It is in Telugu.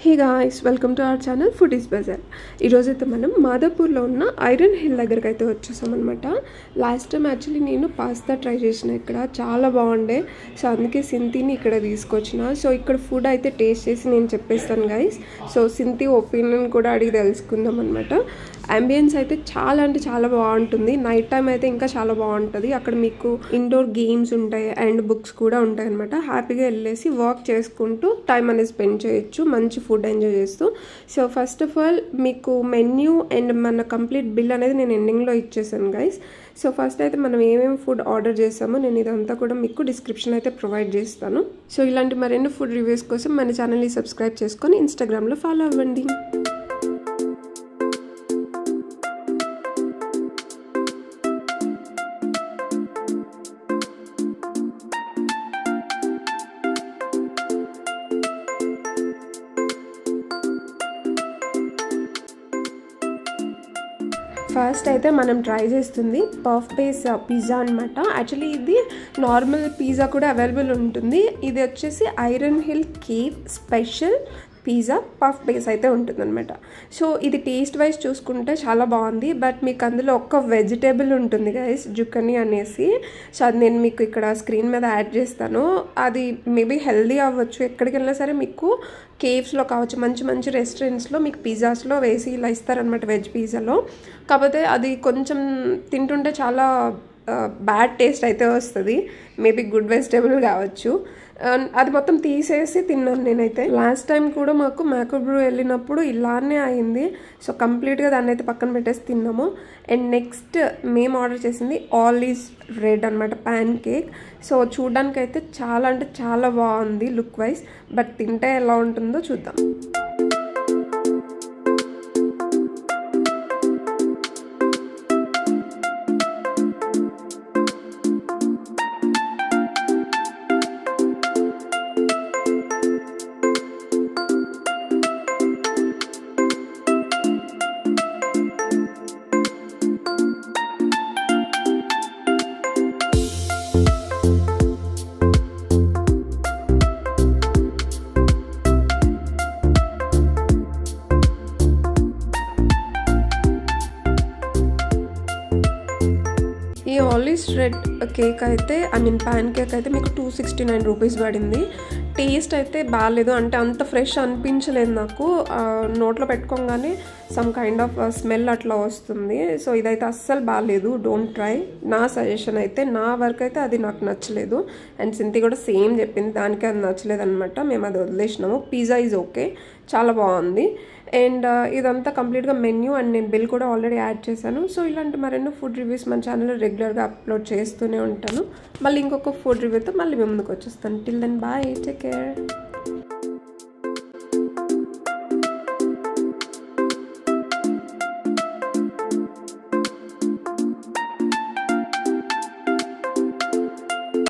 Hey guys, welcome to our channel Foodies Bazaar. ఈ రోజు అయితే మనం మాదాపూర్లో ఉన్న ఐరన్ హిల్ దగ్గరికి అయితే వచ్చేసాం అన్నమాట. లాస్ట్ టైం యాక్చువల్లీ నేను పాస్తా ట్రై చేసిన ఇక్కడ చాలా బాగుండే. సో అందుకే సింతిని ఇక్కడ తీసుకొచ్చిన. సో ఇక్కడ ఫుడ్ అయితే టేస్ట్ చేసి నేను చెప్పేస్తాను గైస్. సో సింతి ఒపీనియన్ కూడా అడిగి తెలుసుకుందాం అన్నమాట. అంబియన్స్ అయితే చాలా అంటే చాలా బాగుంటుంది. నైట్ టైం అయితే ఇంకా చాలా బాగుంటుంది. అక్కడ మీకు ఇండోర్ గేమ్స్ ఉంటాయి అండ్ బుక్స్ కూడా ఉంటాయి అనమాట. హ్యాపీగా వెళ్ళేసి వర్క్ చేసుకుంటూ టైం అనేది స్పెండ్ చేయొచ్చు, మంచి ఫుడ్ ఎంజాయ్ చేస్తూ. సో ఫస్ట్ ఆఫ్ ఆల్ మీకు మెన్యూ అండ్ మన కంప్లీట్ బిల్ అనేది నేను ఎండింగ్లో ఇచ్చేసాను గైస్. సో ఫస్ట్ అయితే మనం ఏమేమి ఫుడ్ ఆర్డర్ చేస్తామో నేను ఇదంతా కూడా మీకు డిస్క్రిప్షన్ అయితే ప్రొవైడ్ చేస్తాను. సో ఇలాంటి మరెన్నో ఫుడ్ రివ్యూస్ కోసం మన ఛానల్ని సబ్స్క్రైబ్ చేసుకొని ఇన్స్టాగ్రామ్లో ఫాలో అవ్వండి. ఫస్ట్ అయితే మనం ట్రై చేస్తుంది పఫ్ బేస్ పిజ్జా అనమాట. యాక్చువల్లీ ఇది నార్మల్ పిజ్జా కూడా అవైలబుల్ ఉంటుంది. ఇది వచ్చేసి iron hill cave special pizza puff base అయితే ఉంటుందన్నమాట. సో ఇది టేస్ట్ వైజ్ చూసుకుంటే చాలా బాగుంది. బట్ మీకు అందులో ఒక్క వెజిటేబుల్ ఉంటుంది గైస్, జుకనీ అనేసి. సో అది నేను మీకు ఇక్కడ స్క్రీన్ మీద యాడ్ చేస్తాను. అది మేబీ హెల్దీ అవ్వచ్చు. ఎక్కడికి వెళ్ళినా సరే మీకు కేవ్స్లో కావచ్చు, మంచి మంచి రెస్టారెంట్స్లో మీకు పిజ్జాస్లో వేసి ఇలా ఇస్తారనమాట, వెజ్ పిజ్జాలో. కాకపోతే అది కొంచెం తింటుంటే చాలా బ్యాడ్ టేస్ట్ అయితే వస్తుంది. మేబీ గుడ్ వెజిటేబుల్ కావచ్చు. అది మొత్తం తీసేసి తిన్నాను నేనైతే. లాస్ట్ టైం కూడా మాకు మ్యాకోబ్రూ వెళ్ళినప్పుడు ఇలానే అయింది. సో కంప్లీట్గా దాన్ని అయితే పక్కన పెట్టేసి తిన్నాము. అండ్ నెక్స్ట్ మేము ఆర్డర్ చేసింది ఆల్ ఈజ్ రెడ్ అనమాట, ప్యాన్ కేక్. సో చూడడానికి అయితే చాలా అంటే చాలా బాగుంది లుక్ వైజ్. బట్ తింటే ఎలా ఉంటుందో చూద్దాం. ఈ ఆలిస్ రెడ్ కేక్ అయితే ప్యాన్ కేక్ అయితే మీకు 269 రూపీస్ పడింది. టేస్ట్ అయితే బాగాలేదు, అంటే అంత ఫ్రెష్ అనిపించలేదు నాకు. నోట్లో పెట్టుకోగానే సమ్ కైండ్ ఆఫ్ స్మెల్ అట్లా వస్తుంది. సో ఇదైతే అస్సలు బాగాలేదు, డోంట్ ట్రై. నా సజెషన్ అయితే, నా వరకు అయితే అది నాకు నచ్చలేదు. అండ్ సింతి కూడా సేమ్ చెప్పింది, దానికి అది నచ్చలేదు అనమాట. మేము అది వదిలేసినాము. పిజ్జా ఈజ్ ఓకే, చాలా బాగుంది. అండ్ ఇదంతా కంప్లీట్గా మెన్యూ అండ్ నేను బిల్ కూడా ఆల్రెడీ యాడ్ చేశాను. సో ఇలాంటి మరెన్నో ఫుడ్ రివ్యూస్ మన ఛానల్లో రెగ్యులర్గా అప్లోడ్ చేస్తూనే ఉంటాను. మళ్ళీ ఇంకొక ఫుడ్ రివ్యూతో మళ్ళీ మేము ముందుకు వచ్చేస్తాను. Till then bye, take care.